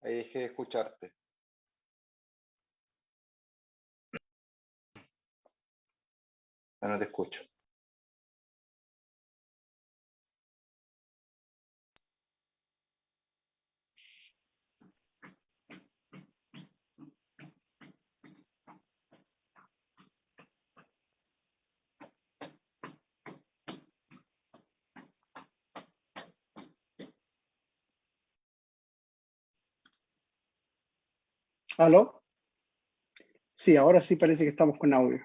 Ahí dejé de escucharte. Ya no te escucho. ¿Aló? Sí, ahora sí parece que estamos con audio.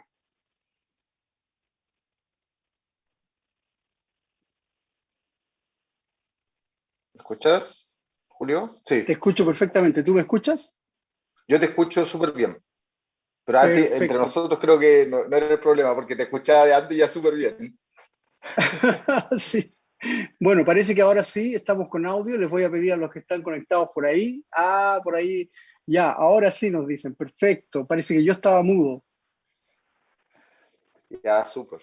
¿Me escuchas, Julio? Sí, Te escucho perfectamente. ¿Tú me escuchas? yo te escucho súper bien. Pero antes, entre Perfecto. nosotros creo que no era el problema, porque te escuchaba de antes ya súper bien. Sí. Bueno, parece que ahora sí estamos con audio. Les voy a pedir a los que están conectados por ahí. Ah, por ahí. Ya, ahora sí nos dicen. Perfecto. Parece que yo estaba mudo. Ya, súper.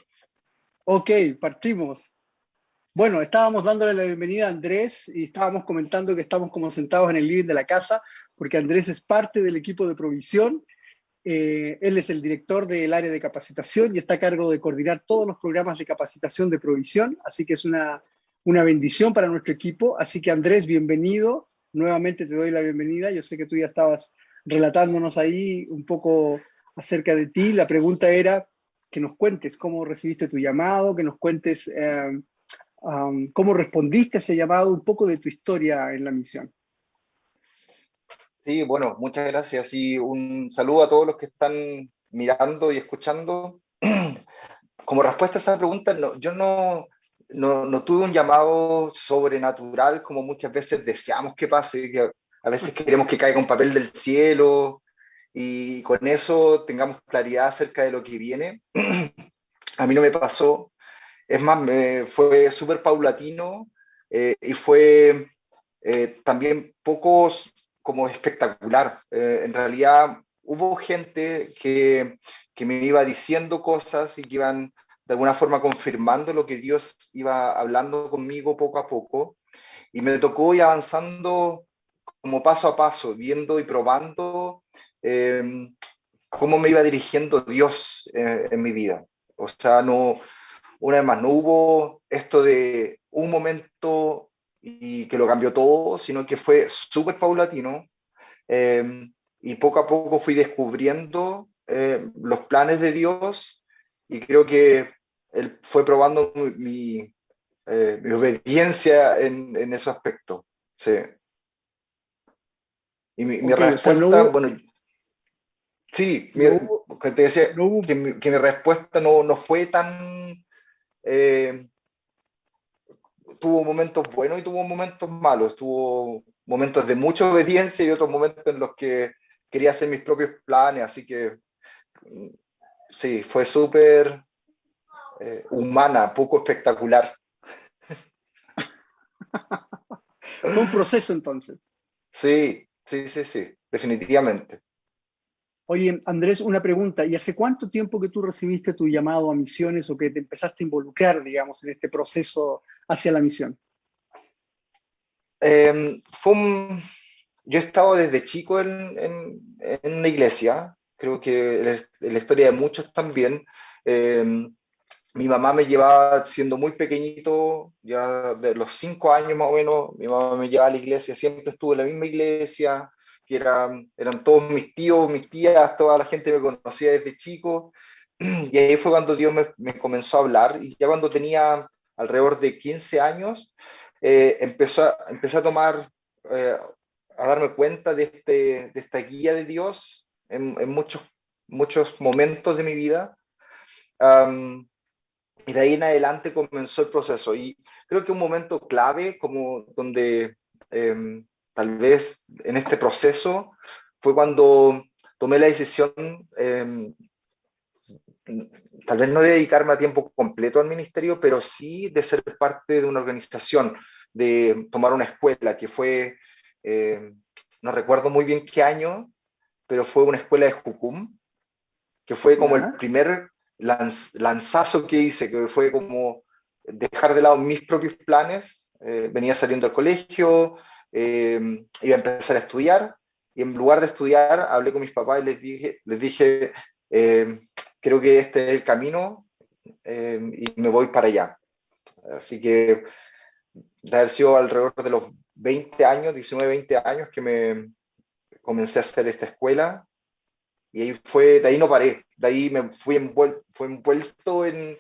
Ok, partimos. Bueno, estábamos dándole la bienvenida a Andrés y estábamos comentando que estamos como sentados en el living de la casa porque Andrés es parte del equipo de provisión. Él es el director del área de capacitación y está a cargo de coordinar todos los programas de capacitación de provisión, así que es una bendición para nuestro equipo. Así que Andrés, bienvenido. Nuevamente te doy la bienvenida. Yo sé que tú ya estabas relatándonos ahí un poco acerca de ti. La pregunta era que nos cuentes cómo recibiste tu llamado, que nos cuentes cómo respondiste a ese llamado, un poco de tu historia en la misión. Sí, bueno, muchas gracias y un saludo a todos los que están mirando y escuchando. Como respuesta a esa pregunta, yo no tuve un llamado sobrenatural como muchas veces deseamos que pase, que a veces queremos que caiga un papel del cielo y con eso tengamos claridad acerca de lo que viene. A mí no me pasó, es más, fue súper paulatino y fue también poco como espectacular. En realidad hubo gente que me iba diciendo cosas y que iban de alguna forma confirmando lo que Dios iba hablando conmigo poco a poco. Y me tocó ir avanzando como paso a paso, viendo y probando eh, cómo me iba dirigiendo Dios en mi vida. O sea, una vez más, no hubo esto de un momento y que lo cambió todo, sino que fue súper paulatino y poco a poco fui descubriendo los planes de Dios y creo que él fue probando mi obediencia en ese aspecto. Sí. Y mi Ok, o sea, respuesta, bueno, sí, no hubo, que te decía no hubo que mi respuesta no fue tan... eh, tuvo momentos buenos y tuvo momentos malos, tuvo momentos de mucha obediencia y otros momentos en los que quería hacer mis propios planes, así que mm, sí, fue súper humana, poco espectacular. fue un proceso entonces. Sí, sí, sí, sí, definitivamente. Oye, Andrés, una pregunta. ¿Y hace cuánto tiempo que tú recibiste tu llamado a misiones o que te empezaste a involucrar, digamos, en este proceso hacia la misión? Eh, fue un- yo he estado desde chico en una iglesia, creo que en la historia de muchos también. Eh, Mi mamá me llevaba siendo muy pequeñito, ya de los 5 años más o menos, mi mamá me llevaba a la iglesia, siempre estuve en la misma iglesia, que eran todos mis tíos, mis tías, toda la gente me conocía desde chico, y ahí fue cuando Dios me comenzó a hablar, y ya cuando tenía alrededor de 15 años, empecé a tomar, a darme cuenta de esta guía de Dios en muchos momentos de mi vida. Y de ahí en adelante comenzó el proceso. Y creo que un momento clave, como donde tal vez en este proceso, fue cuando tomé la decisión, tal vez no de dedicarme a tiempo completo al ministerio, pero sí de ser parte de una organización, de tomar una escuela, que fue, eh, no recuerdo muy bien qué año, pero fue una escuela de Jucum, que fue como el ¿Ya? primer lanzazo que hice, que fue como dejar de lado mis propios planes. Venía saliendo del colegio, iba a empezar a estudiar, y en lugar de estudiar, hablé con mis papás y les dije eh, creo que este es el camino, y me voy para allá. Así que de haber sido alrededor de los 20 años, 19, 20 años que me comencé a hacer esta escuela, y ahí fue, de ahí no paré, de ahí me fui envuelto en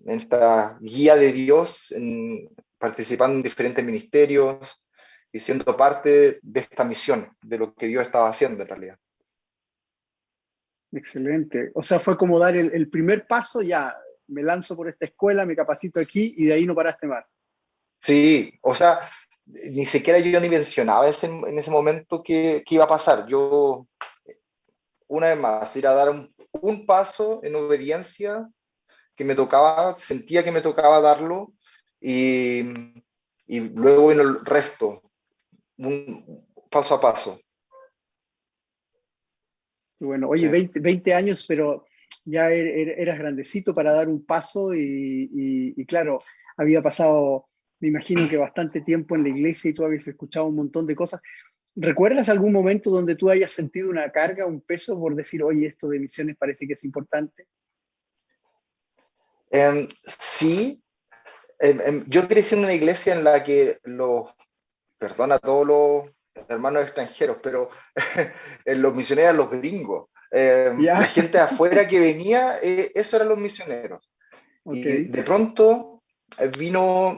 esta guía de Dios, participando en diferentes ministerios y siendo parte de esta misión, de lo que Dios estaba haciendo en realidad. Excelente. O sea, fue como dar el primer paso, ya, me lanzo por esta escuela, me capacito aquí y de ahí no paraste más. Sí, o sea, ni siquiera yo ni mencionaba en ese momento que iba a pasar. Yo, una vez más, ir a dar un paso en obediencia que me tocaba, sentía que me tocaba darlo, y, y luego vino el resto, paso a paso. Y bueno, Sí, oye, 20 años, pero ya eras grandecito para dar un paso y claro, había pasado, me imagino que bastante tiempo en la iglesia y tú habías escuchado un montón de cosas. ¿Recuerdas algún momento donde tú hayas sentido una carga, un peso por decir, oye, esto de misiones parece que es importante? sí, yo crecí en una iglesia en la que perdona a todos los hermanos extranjeros, pero en los misioneros eran los gringos. La Ya, gente de afuera que venía, eso eran los misioneros. ok. Y de pronto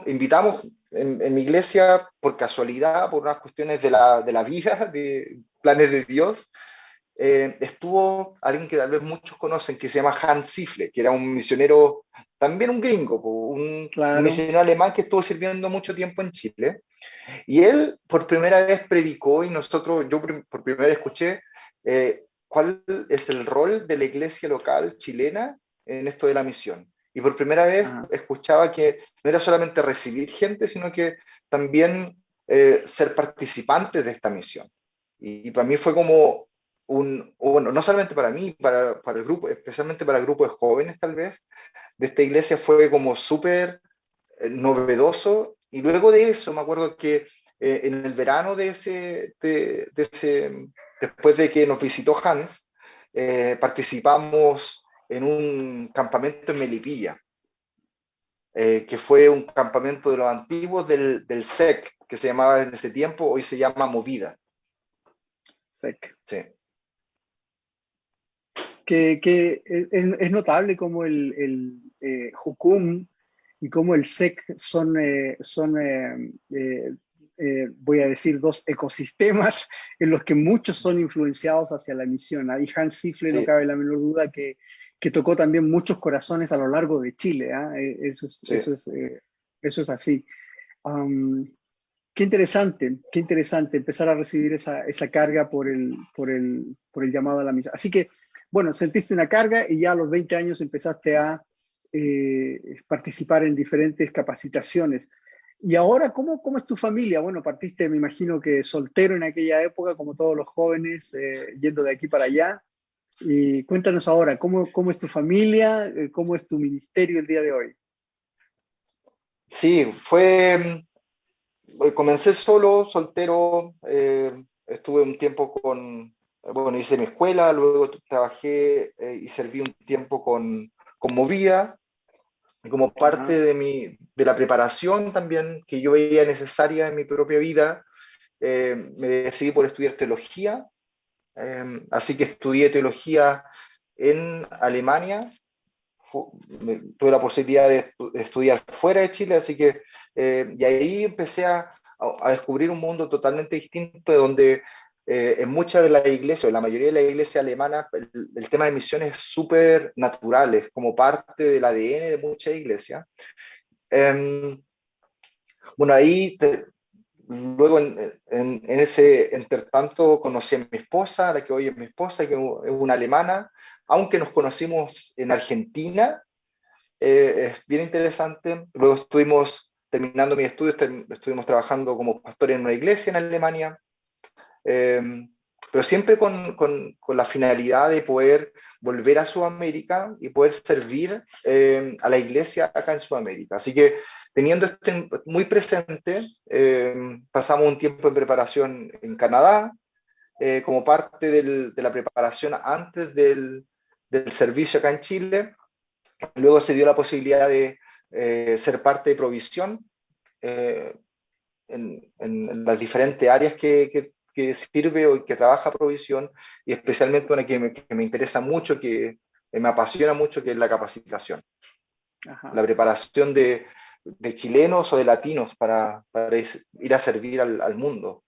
invitamos en mi iglesia por casualidad, por unas cuestiones de la vida, de planes de Dios, estuvo alguien que tal vez muchos conocen, que se llama Hans Zifle, que era un misionero, también un gringo, un Claro. misionero alemán que estuvo sirviendo mucho tiempo en Chile. Y él por primera vez predicó, y yo por primera vez escuché cuál es el rol de la iglesia local chilena en esto de la misión. Y por primera vez Ajá. escuchaba que no era solamente recibir gente, sino que también ser participantes de esta misión. Y para mí fue como bueno, no solamente para mí, para el grupo, especialmente para el grupo de jóvenes tal vez, de esta iglesia fue como súper novedoso. Y luego de eso, me acuerdo que en el verano después de que nos visitó Hans, participamos en un campamento en Melipilla, que fue un campamento de los antiguos del SEC, que se llamaba en ese tiempo, hoy se llama Movida. Sec. Sí, Que es notable como el Jukum y como el SEC voy a decir, dos ecosistemas en los que muchos son influenciados hacia la misión. Ahí Hans Zifle, no sí, cabe la menor duda, que tocó también muchos corazones a lo largo de Chile. ¿Ah? sí. Eso es así. Um, qué interesante empezar a recibir esa carga por el llamado a la misa. Así que, bueno, sentiste una carga y ya a los 20 años empezaste a participar en diferentes capacitaciones. Y ahora, ¿cómo es tu familia? Bueno, partiste, me imagino que soltero en aquella época, como todos los jóvenes, yendo de aquí para allá. Y cuéntanos ahora, ¿cómo es tu familia? ¿Cómo es tu ministerio el día de hoy? Sí, comencé solo, soltero, estuve un tiempo bueno, hice mi escuela, luego trabajé y serví un tiempo con Movida, y como parte Ajá. de la preparación también que yo veía necesaria en mi propia vida, me decidí por estudiar teología, así que estudié teología en Alemania. Tuve la posibilidad de estudiar fuera de Chile, así que, y ahí empecé a descubrir un mundo totalmente distinto, de donde en muchas de las iglesias, en la mayoría de las iglesias alemanas, el tema de misiones es súper natural, es como parte del ADN de muchas iglesias. Eh, bueno, luego en ese entretanto conocí a mi esposa, la que hoy es mi esposa, que es una alemana, aunque nos conocimos en Argentina. Es bien interesante. Luego estuvimos terminando mis estudios, estuvimos trabajando como pastor en una iglesia en Alemania, eh, pero siempre con la finalidad de poder volver a Sudamérica y poder servir a la iglesia acá en Sudamérica. Así que teniendo esto muy presente, pasamos un tiempo en preparación en Canadá, como parte de la preparación antes del servicio acá en Chile. Luego se dio la posibilidad de ser parte de Provisión en las diferentes áreas que sirve o que trabaja Provisión, y especialmente una que me interesa mucho, que me apasiona mucho, que es la capacitación. Ajá. La preparación de chilenos o de latinos para ir a servir al mundo,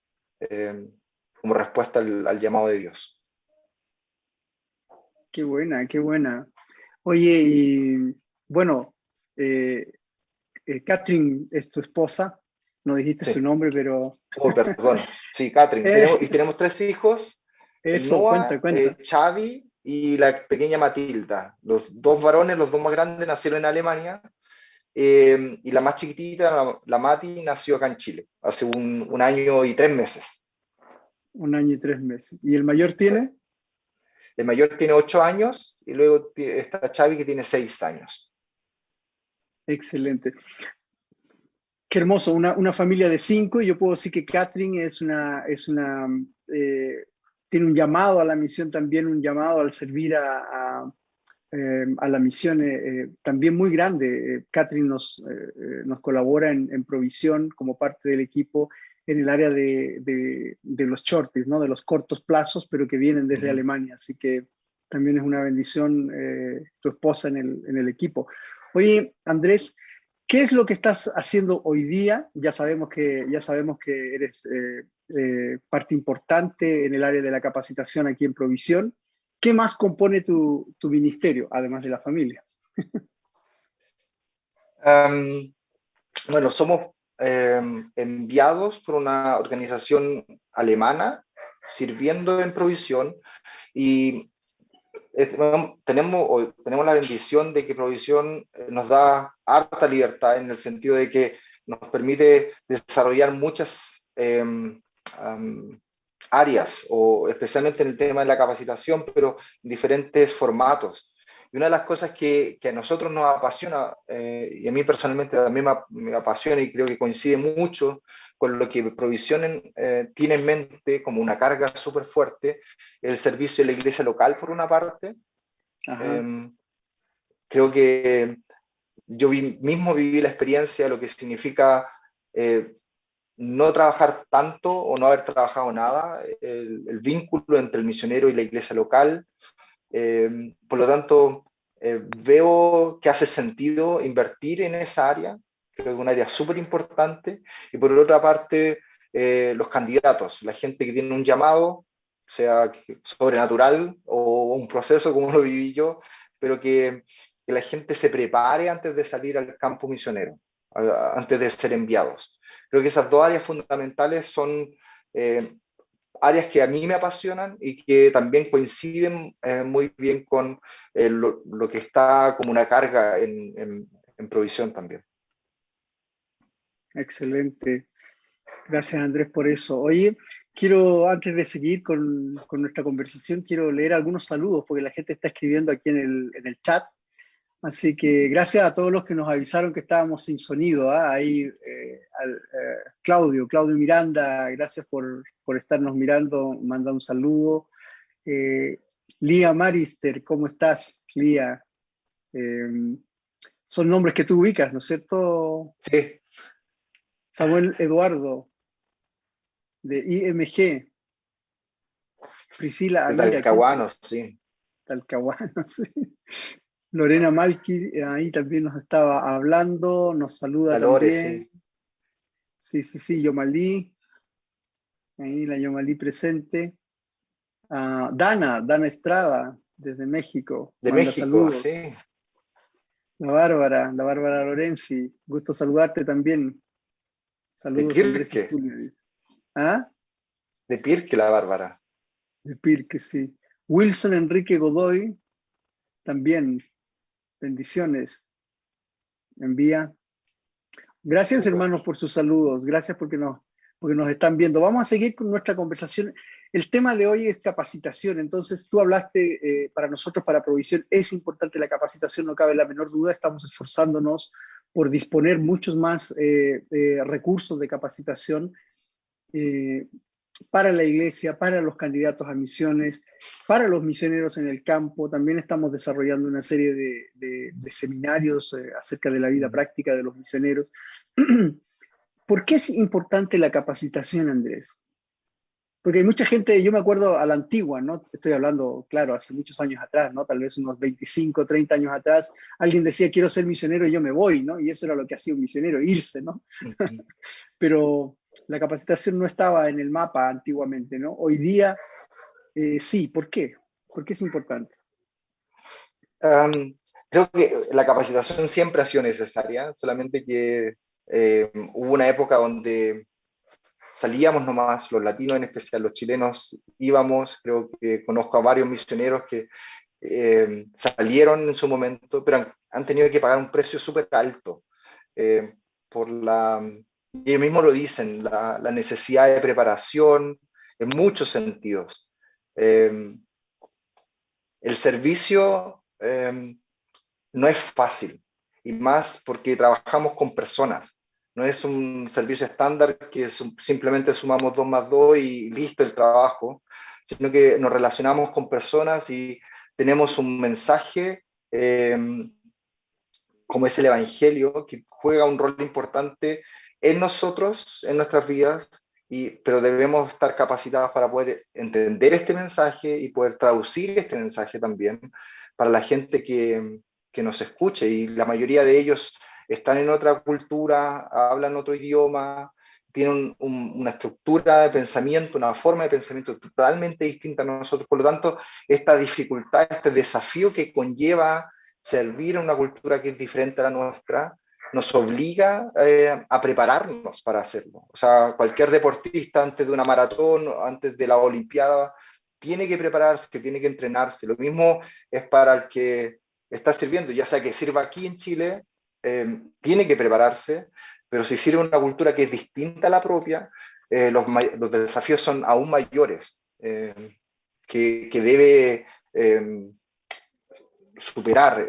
como respuesta al llamado de Dios. Qué buena, qué buena. Oye, y bueno, Catherine es tu esposa, no dijiste su Sí. nombre, pero Oh, perdón. Sí, Catherine. eh, Tenemos tres hijos, el eso, Noah, cuenta. Xavi y la pequeña Matilda. Los dos varones, los dos más grandes, nacieron en Alemania, y la más chiquitita, la Mati, nació acá en Chile, hace un año y 3 meses. 1 año y 3 meses. ¿Y el mayor tiene? El mayor tiene 8 años y luego está Xavi, que tiene 6 años. Excelente. Qué hermoso, una familia de 5, y yo puedo decir que Catherine tiene un llamado a la misión también, un llamado al servir a la misión también muy grande. Catherine nos colabora en provisión como parte del equipo en el área de los shorties, ¿no? De los cortos plazos, pero que vienen desde Ujú. Alemania. Así que también es una bendición tu esposa en el equipo. Oye, Andrés, ¿qué es lo que estás haciendo hoy día? Ya sabemos que eres parte importante en el área de la capacitación aquí en Provisión. ¿Qué más compone tu ministerio, además de la familia? Um, bueno, somos enviados por una organización alemana sirviendo en provisión, y tenemos la bendición de que Provisión nos da harta libertad, en el sentido de que nos permite desarrollar muchas áreas, o especialmente en el tema de la capacitación, pero en diferentes formatos. Y una de las cosas que a nosotros nos apasiona, y a mí personalmente también me apasiona, y creo que coincide mucho con lo que Provisión tiene en mente como una carga súper fuerte, el servicio de la iglesia local, por una parte. Ajá, Eh, Creo que yo mismo viví la experiencia de lo que significa eh, no trabajar tanto o no haber trabajado nada, el vínculo entre el misionero y la iglesia local. Por lo tanto, veo que hace sentido invertir en esa área, creo que es un área súper importante. Y por otra parte, los candidatos, la gente que tiene un llamado, sea sobrenatural o un proceso como lo viví yo, pero que la gente se prepare antes de salir al campo misionero, antes de ser enviados. Creo que esas dos áreas fundamentales son eh, áreas que a mí me apasionan y que también coinciden muy bien con lo que está como una carga en Provisión también. excelente. Gracias, Andrés, por eso. Oye, antes de seguir con nuestra conversación, quiero leer algunos saludos porque la gente está escribiendo aquí en el chat. Así que gracias a todos los que nos avisaron que estábamos sin sonido. ¿Ah? Ahí, Claudio Miranda, gracias por estarnos mirando, manda un saludo. Eh, Lía Marister, ¿cómo estás, Lía? Eh, Son nombres que tú ubicas, ¿no es cierto? Sí, Samuel Eduardo, de IMG. Priscila de Amira, ¿quién se? Talcahuano, sí. Talcahuano, sí. Lorena Malki, ahí también nos estaba hablando, nos saluda Valores, también. sí. Sí, Yomalí, ahí la Yomalí presente. Dana Estrada, desde México, De manda México, saludos. sí. La Bárbara Lorenzi, gusto saludarte también. De Saludos Andrés y Pirque, Julia, dice. ¿Ah? de Pirque la Bárbara. De Pirque, sí. Wilson Enrique Godoy, también, bendiciones. Envía. Gracias, Súper. hermanos, por sus saludos. Gracias porque nos están viendo. Vamos a seguir con nuestra conversación. El tema de hoy es capacitación. Entonces, tú hablaste, para nosotros, para Provisión, es importante la capacitación, no cabe la menor duda. Estamos esforzándonos por disponer muchos más recursos de capacitación eh, para la iglesia, para los candidatos a misiones, para los misioneros en el campo. También estamos desarrollando una serie de seminarios acerca de la vida práctica de los misioneros. ¿Por qué es importante la capacitación, Andrés? Porque hay mucha gente, yo me acuerdo a la antigua, ¿no? Estoy hablando, claro, hace muchos años atrás, ¿no? Tal vez unos 25, 30 años atrás, alguien decía, quiero ser misionero y yo me voy, ¿no? Y eso era lo que hacía un misionero, irse, ¿no? Pero la capacitación no estaba en el mapa antiguamente, ¿no? Hoy día sí. ¿Por qué? ¿Por qué es importante? Um, Creo que la capacitación siempre ha sido necesaria, solamente que hubo una época donde salíamos nomás, los latinos en especial, los chilenos íbamos, creo que conozco a varios misioneros que salieron en su momento, pero han tenido que pagar un precio súper alto eh, por y ellos mismos lo dicen, la necesidad de preparación en muchos sentidos. Eh, el servicio no es fácil, y más porque trabajamos con personas. No es un servicio estándar que simplemente sumamos 2 más 2 y listo el trabajo, sino que nos relacionamos con personas y tenemos un mensaje eh, como es el Evangelio, que juega un rol importante en nosotros, en nuestras vidas, pero debemos estar capacitados para poder entender este mensaje y poder traducir este mensaje también para la gente que nos escuche. Y la mayoría de ellos están en otra cultura, hablan otro idioma, tienen una estructura de pensamiento, una forma de pensamiento totalmente distinta a nosotros. Por lo tanto, esta dificultad, este desafío que conlleva servir en una cultura que es diferente a la nuestra, nos obliga a prepararnos para hacerlo. O sea, cualquier deportista antes de una maratón, antes de la Olimpiada, tiene que prepararse, tiene que entrenarse. Lo mismo es para el que está sirviendo, ya sea que sirva aquí en Chile, tiene que prepararse, pero si sirve en una cultura que es distinta a la propia, los desafíos son aún mayores, que debe superar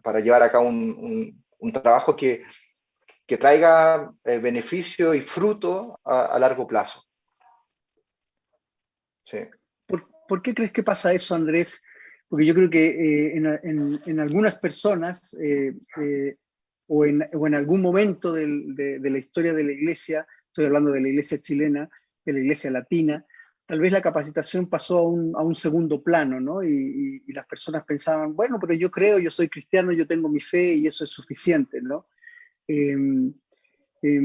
para llevar a cabo un trabajo que traiga beneficio y fruto a largo plazo. Sí. ¿Por qué crees que pasa eso, Andrés? Porque yo creo que en algunas personas o en algún momento de la historia de la iglesia, estoy hablando de la iglesia chilena, de la iglesia latina, tal vez la capacitación pasó a un segundo plano, ¿no? Y las personas pensaban, bueno, pero yo creo, yo soy cristiano, yo tengo mi fe y eso es suficiente, ¿no? Eh, eh,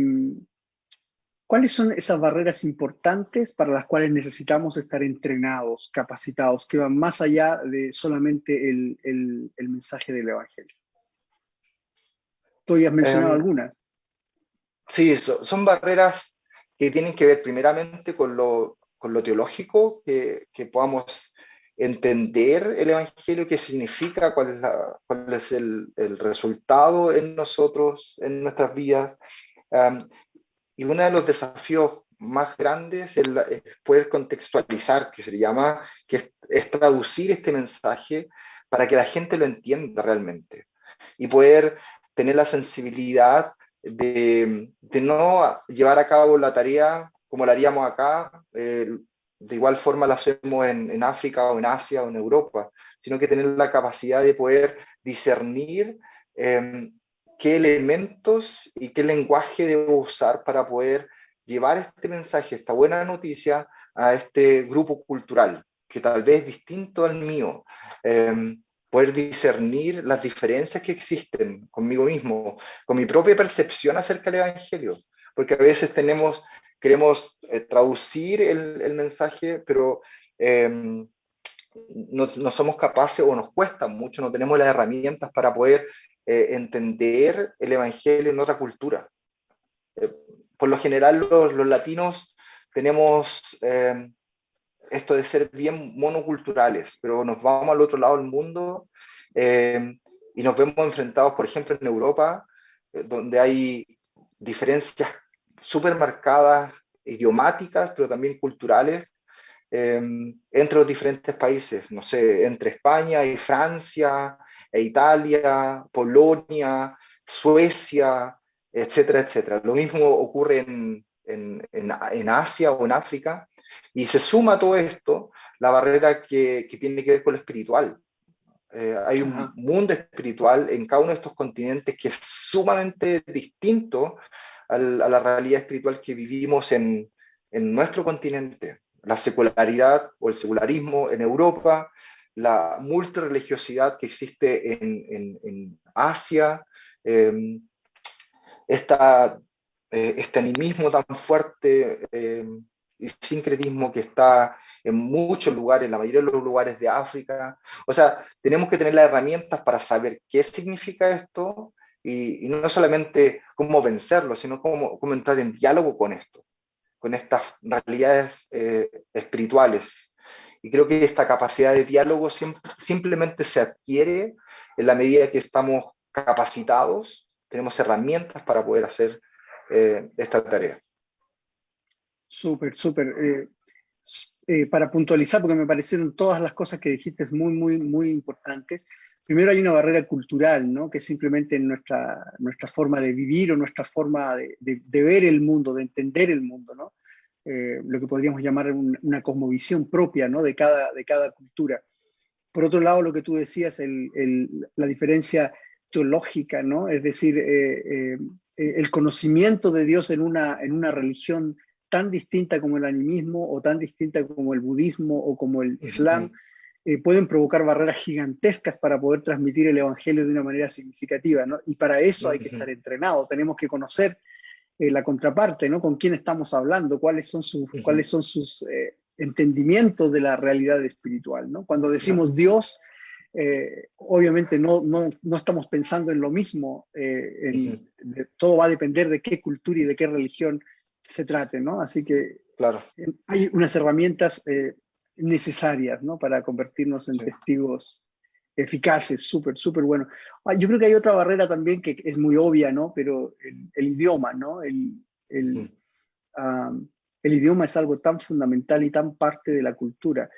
¿Cuáles son esas barreras importantes para las cuales necesitamos estar entrenados, capacitados, que van más allá de solamente el mensaje del Evangelio? Tú ya has mencionado Um, algunas. sí, son barreras que tienen que ver primeramente con lo teológico, que podamos entender el Evangelio, qué significa, cuál es el resultado en nosotros, en nuestras vidas. Um, Y uno de los desafíos más grandes es poder contextualizar, que se le llama, es traducir este mensaje para que la gente lo entienda realmente y poder tener la sensibilidad de no llevar a cabo la tarea como la haríamos acá, de igual forma la hacemos en África o en Asia o en Europa, sino que tener la capacidad de poder discernir eh, qué elementos y qué lenguaje debo usar para poder llevar este mensaje, esta buena noticia, a este grupo cultural, que tal vez es distinto al mío. Poder discernir las diferencias que existen conmigo mismo, con mi propia percepción acerca del Evangelio, porque a veces queremos traducir el mensaje, pero no somos capaces o nos cuesta mucho, no tenemos las herramientas para poder entender el Evangelio en otra cultura. Eh, por lo general los latinos tenemos esto de ser bien monoculturales, pero nos vamos al otro lado del mundo eh, y nos vemos enfrentados, por ejemplo, en Europa, donde hay diferencias súper marcadas, idiomáticas, pero también culturales, eh, entre los diferentes países, no sé, entre España y Francia, e Italia, Polonia, Suecia, etcétera, etcétera. Lo mismo ocurre en Asia o en África, y se suma a todo esto la barrera que tiene que ver con lo espiritual. Hay un Ajá. mundo espiritual en cada uno de estos continentes que es sumamente distinto a la realidad espiritual que vivimos en nuestro continente. La secularidad o el secularismo en Europa, la multireligiosidad que existe en Asia, eh, esta, este animismo tan fuerte y sincretismo que está en muchos lugares, en la mayoría de los lugares de África. O sea, tenemos que tener las herramientas para saber qué significa esto y no solamente cómo vencerlo, sino cómo entrar en diálogo con esto, con estas realidades espirituales. Y creo que esta capacidad de diálogo simplemente se adquiere en la medida que estamos capacitados, tenemos herramientas para poder hacer esta tarea. Súper, súper. Para puntualizar, porque me parecieron todas las cosas que dijiste muy, muy, muy importantes. Primero hay una barrera cultural, ¿no? Que es simplemente nuestra forma de vivir o nuestra forma de ver el mundo, de entender el mundo, ¿no? Lo que podríamos llamar una cosmovisión propia, ¿no? De cada cultura. Por otro lado, lo que tú decías, la diferencia teológica, ¿no? Es decir, el conocimiento de Dios en una religión tan distinta como el animismo o tan distinta como el budismo o como el islam, pueden provocar barreras gigantescas para poder transmitir el evangelio de una manera significativa, ¿no? Y para eso hay que estar entrenado, tenemos que conocer la contraparte, ¿no? Con quién estamos hablando, cuáles son sus entendimientos de la realidad espiritual, ¿no? Cuando decimos Dios, obviamente no estamos pensando en lo mismo, todo va a depender de qué cultura y de qué religión se trate, ¿no? Así que Claro. hay unas herramientas necesarias, ¿no? Para convertirnos en Sí. testigos eficaces, súper, súper bueno. Yo creo que hay otra barrera también que es muy obvia, ¿no? Pero el idioma, ¿no? El, um, el idioma es algo tan fundamental y tan parte de la cultura.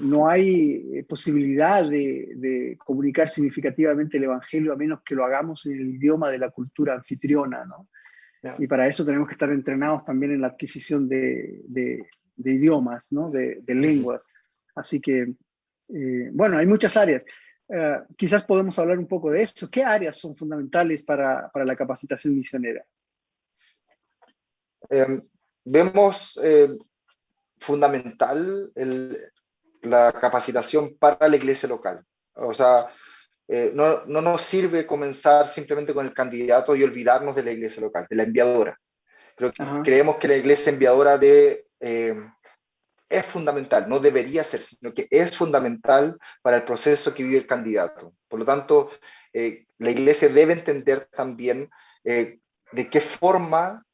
No hay posibilidad de comunicar significativamente el evangelio a menos que lo hagamos en el idioma de la cultura anfitriona, ¿no? Yeah. Y para eso tenemos que estar entrenados también en la adquisición de idiomas, ¿no? De lenguas. Así que, bueno, hay muchas áreas. Quizás podemos hablar un poco de eso. ¿Qué áreas son fundamentales para la capacitación misionera? Vemos fundamental la capacitación para la iglesia local. O sea, no nos sirve comenzar simplemente con el candidato y olvidarnos de la iglesia local, de la enviadora. Pero Ajá. creemos que la iglesia enviadora es fundamental, no debería ser, sino que es fundamental para el proceso que vive el candidato. Por lo tanto, la iglesia debe entender también de qué forma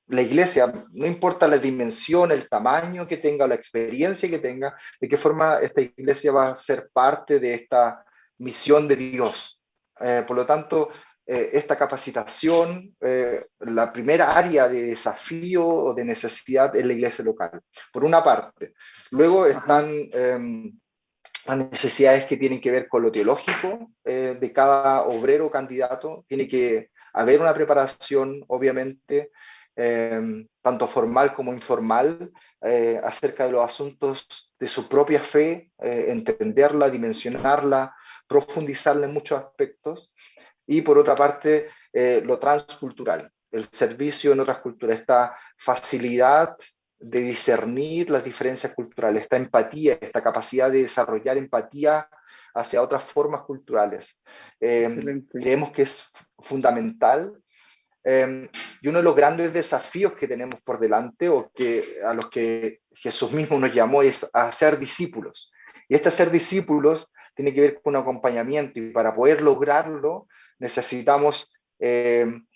la iglesia, no importa la dimensión, el tamaño que tenga, la experiencia que tenga, de qué forma esta iglesia va a ser parte de esta misión de Dios. Por lo tanto, esta capacitación, la primera área de desafío o de necesidad es la iglesia local, por una parte. Luego Ajá. están las necesidades que tienen que ver con lo teológico de cada obrero candidato. Tiene que haber una preparación, obviamente, tanto formal como informal, acerca de los asuntos de su propia fe, entenderla, dimensionarla, profundizarla en muchos aspectos. Y por otra parte, lo transcultural, el servicio en otras culturas, esta facilidad de discernir las diferencias culturales, esta empatía, esta capacidad de desarrollar empatía hacia otras formas culturales. Excelente. Creemos que es fundamental y uno de los grandes desafíos que tenemos por delante o a los que Jesús mismo nos llamó es a ser discípulos. Y este ser discípulos tiene que ver con un acompañamiento y para poder lograrlo necesitamos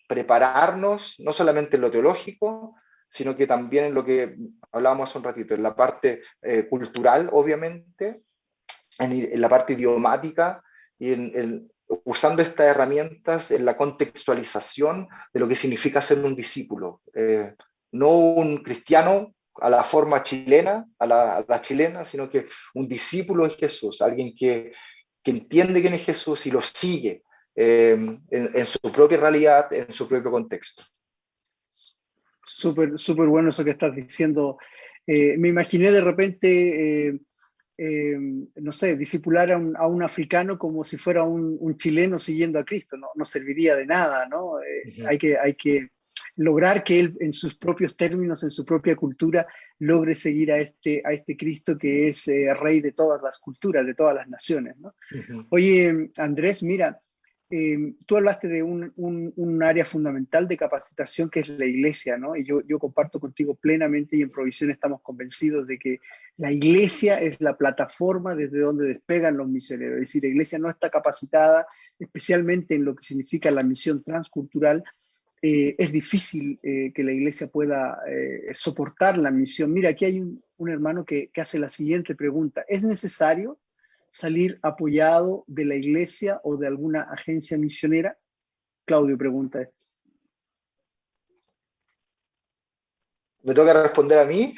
prepararnos no solamente en lo teológico, sino que también en lo que hablábamos hace un ratito, en la parte cultural, obviamente, en la parte idiomática y usando estas herramientas en la contextualización de lo que significa ser un discípulo. No un cristiano a la forma chilena, a la chilena, sino que un discípulo de Jesús, alguien que entiende quién es Jesús y lo sigue, en su propia realidad, en su propio contexto. Súper, súper bueno eso que estás diciendo. Me imaginé de repente, no sé, discipular a un africano como si fuera un chileno siguiendo a Cristo. No, no serviría de nada, ¿no? Ujú, Hay que lograr que él, en sus propios términos, en su propia cultura, logre seguir a este Cristo que es rey de todas las culturas, de todas las naciones, ¿no? ujú. Oye, Andrés, mira, tú hablaste de un área fundamental de capacitación que es la iglesia, ¿no? Y yo comparto contigo plenamente y en Provisión estamos convencidos de que la iglesia es la plataforma desde donde despegan los misioneros. Es decir, la iglesia no está capacitada, especialmente en lo que significa la misión transcultural. Es difícil que la iglesia pueda soportar la misión. Mira, aquí hay un hermano que hace la siguiente pregunta. ¿Es necesario salir apoyado de la iglesia o de alguna agencia misionera? Claudio pregunta esto. Me toca responder a mí.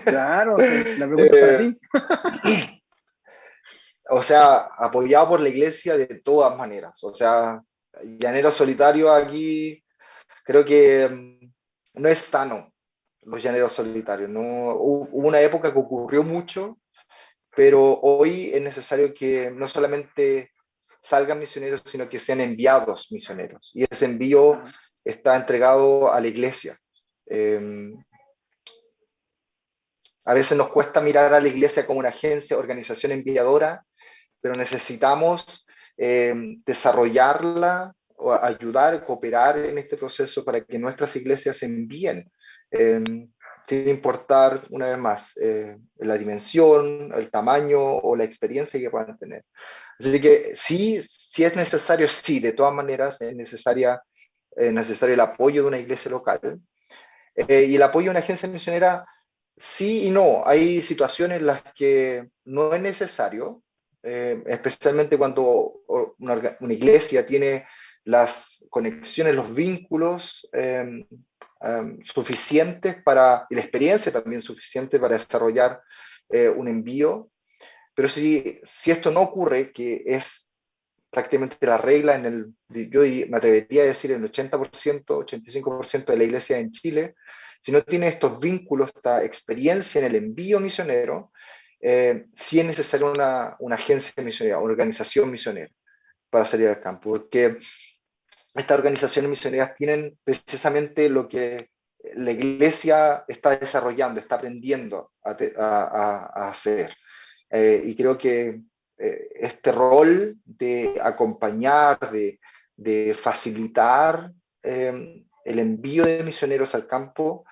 Claro, la pregunta es para Eh, ti. o sea, apoyado por la iglesia de todas maneras. O sea, llanero solitario aquí, creo que no es sano los llaneros solitarios. ¿No? Hubo una época que ocurrió mucho, pero hoy es necesario que no solamente salgan misioneros, sino que sean enviados misioneros. Y ese envío Ah, está entregado a la iglesia. Eh, a veces nos cuesta mirar a la iglesia como una agencia, organización enviadora, pero necesitamos desarrollarla o ayudar, cooperar en este proceso para que nuestras iglesias se envíen, eh, sin importar, una vez más, la dimensión, el tamaño o la experiencia que puedan tener. Así que sí, sí es necesario, sí, de todas maneras es necesario el apoyo de una iglesia local. Y el apoyo de una agencia misionera, sí y no. Hay situaciones en las que no es necesario, especialmente cuando una iglesia tiene las conexiones, los vínculos suficientes para, y la experiencia también suficiente para desarrollar un envío. Pero si esto no ocurre, que es prácticamente la regla me atrevería a decir el 80%, 85% de la iglesia en Chile, si no tiene estos vínculos, esta experiencia en el envío misionero, sí es necesaria una agencia misionera, una organización misionera para salir al campo, porque estas organizaciones misioneras tienen precisamente lo que la iglesia está desarrollando, está aprendiendo a hacer. Y creo que este rol de acompañar, de facilitar el envío de misioneros al campo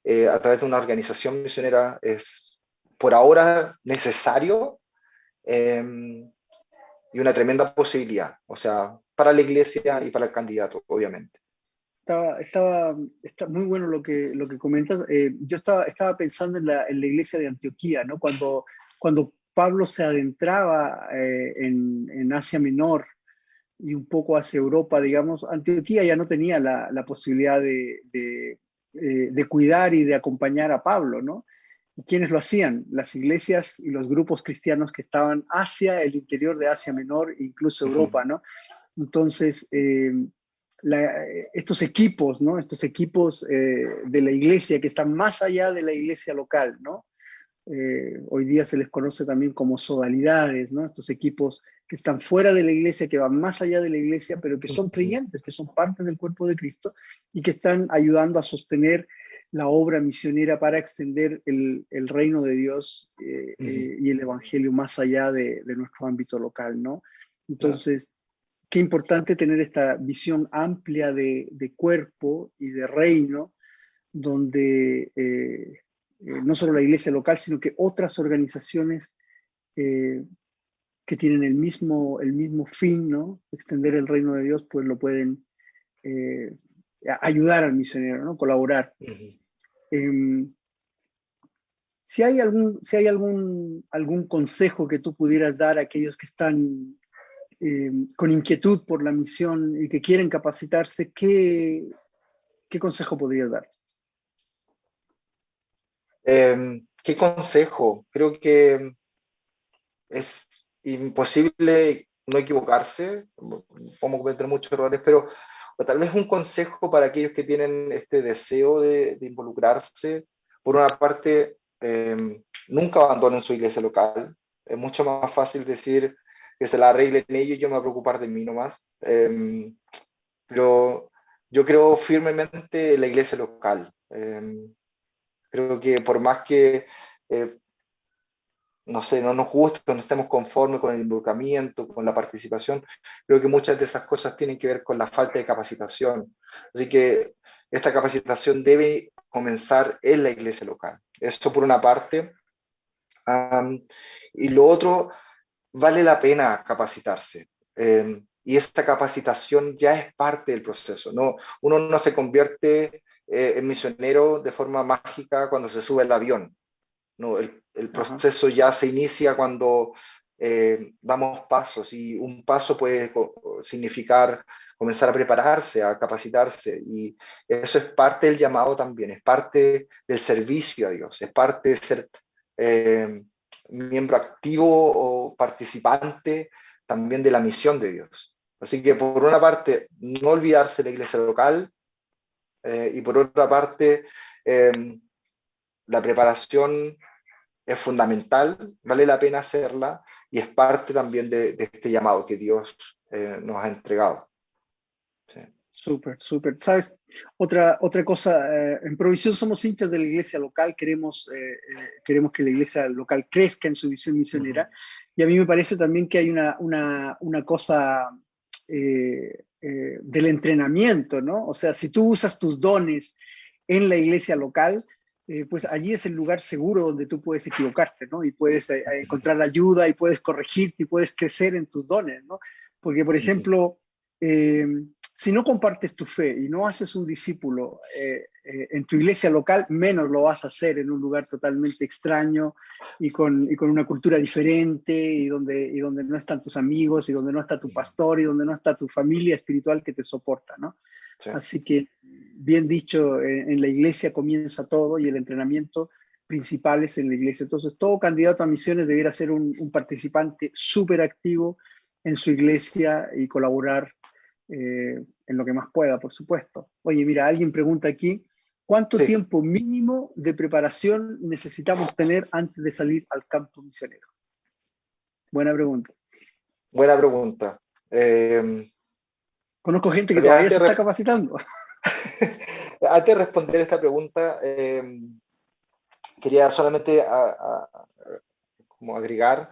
a través de una organización misionera es por ahora necesario, y una tremenda posibilidad, o sea, para la iglesia y para el candidato, obviamente. Está muy bueno lo que comentas. Yo estaba pensando en la iglesia de Antioquía, ¿no? Cuando Pablo se adentraba en Asia Menor y un poco hacia Europa, digamos, Antioquía ya no tenía la posibilidad de cuidar y de acompañar a Pablo, ¿no? ¿Y quiénes lo hacían? Las iglesias y los grupos cristianos que estaban hacia el interior de Asia Menor, incluso Uh -huh. Europa, ¿no? Entonces, estos equipos, ¿no? Estos equipos de la iglesia que están más allá de la iglesia local, ¿no? Hoy día se les conoce también como sodalidades, ¿no? Estos equipos que están fuera de la iglesia, que van más allá de la iglesia, pero que son creyentes, que son parte del cuerpo de Cristo y que están ayudando a sostener la obra misionera para extender el reino de Dios Uh -huh. y el evangelio más allá de nuestro ámbito local, ¿no? Claro. Entonces, qué importante tener esta visión amplia de cuerpo y de reino, donde no solo la iglesia local, sino que otras organizaciones eh, que tienen el mismo fin, ¿no? Extender el reino de Dios, pues lo pueden eh, ayudar al misionero, ¿no? Colaborar. Uh -huh. Eh, si hay algún consejo que tú pudieras dar a aquellos que están con inquietud por la misión y que quieren capacitarse, qué consejo podrías dar? ¿Qué consejo? Creo que es imposible no equivocarse, podemos cometer muchos errores, pero o tal vez un consejo para aquellos que tienen este deseo de involucrarse. Por una parte, nunca abandonen su iglesia local. Es mucho más fácil decir que se la arreglen ellos y yo me voy a preocupar de mí nomás. Pero yo creo firmemente en la iglesia local. Creo que por más que eh, no sé, no nos gusta, no estemos conformes con el involucramiento, con la participación, creo que muchas de esas cosas tienen que ver con la falta de capacitación. Así que esta capacitación debe comenzar en la iglesia local. Eso por una parte. Um, y lo otro, vale la pena capacitarse. Y esta capacitación ya es parte del proceso. ¿No? Uno no se convierte en misionero de forma mágica cuando se sube al avión. No, el Ajá. proceso ya se inicia cuando damos pasos y un paso puede significar comenzar a prepararse, a capacitarse y eso es parte del llamado también, es parte del servicio a Dios, es parte de ser eh, miembro activo o participante también de la misión de Dios. Así que por una parte, no olvidarse de la iglesia local y por otra parte, la preparación es fundamental, vale la pena hacerla y es parte también de este llamado que Dios nos ha entregado. Sí. Súper, súper. ¿Sabes? Otra cosa, en Provisión somos hinchas de la iglesia local, queremos que la iglesia local crezca en su visión Ujú. misionera, y a mí me parece también que hay una cosa del entrenamiento, ¿no? O sea, si tú usas tus dones en la iglesia local, pues allí es el lugar seguro donde tú puedes equivocarte, ¿no? Y puedes encontrar ayuda y puedes corregirte y puedes crecer en tus dones, ¿no? Porque, por Ujú. ejemplo, eh, si no compartes tu fe y no haces un discípulo en tu iglesia local, menos lo vas a hacer en un lugar totalmente extraño y con una cultura diferente y donde no están tus amigos y donde no está tu pastor y donde no está tu familia espiritual que te soporta, ¿no? Sí. Así que, bien dicho, en la iglesia comienza todo y el entrenamiento principal es en la iglesia. Entonces, todo candidato a misiones debiera ser un participante súper activo en su iglesia y colaborar en lo que más pueda, por supuesto. Oye, mira, alguien pregunta aquí, ¿cuánto Sí, tiempo mínimo de preparación necesitamos tener antes de salir al campo misionero? Buena pregunta. buena pregunta. Conozco gente que Pero todavía antes, se está capacitando. antes de responder esta pregunta, quería solamente como agregar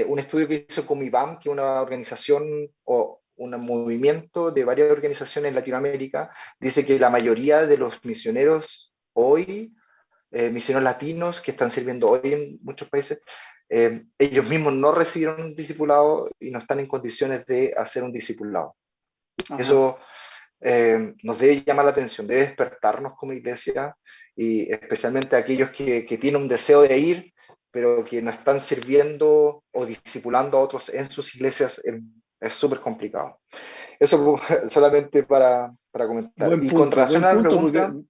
un estudio que hizo Comibam, que es una organización o un movimiento de varias organizaciones en Latinoamérica, dice que la mayoría de los misioneros hoy, misioneros latinos que están sirviendo hoy en muchos países, ellos mismos no recibieron un discipulado y no están en condiciones de hacer un discipulado. Ajá. Eso nos debe llamar la atención, debe despertarnos como iglesia y especialmente a aquellos que tienen un deseo de ir, pero que no están sirviendo o discipulando a otros en sus iglesias, es súper complicado. Eso solamente para comentar. Y con relación Buen a la punto porque, pregunta,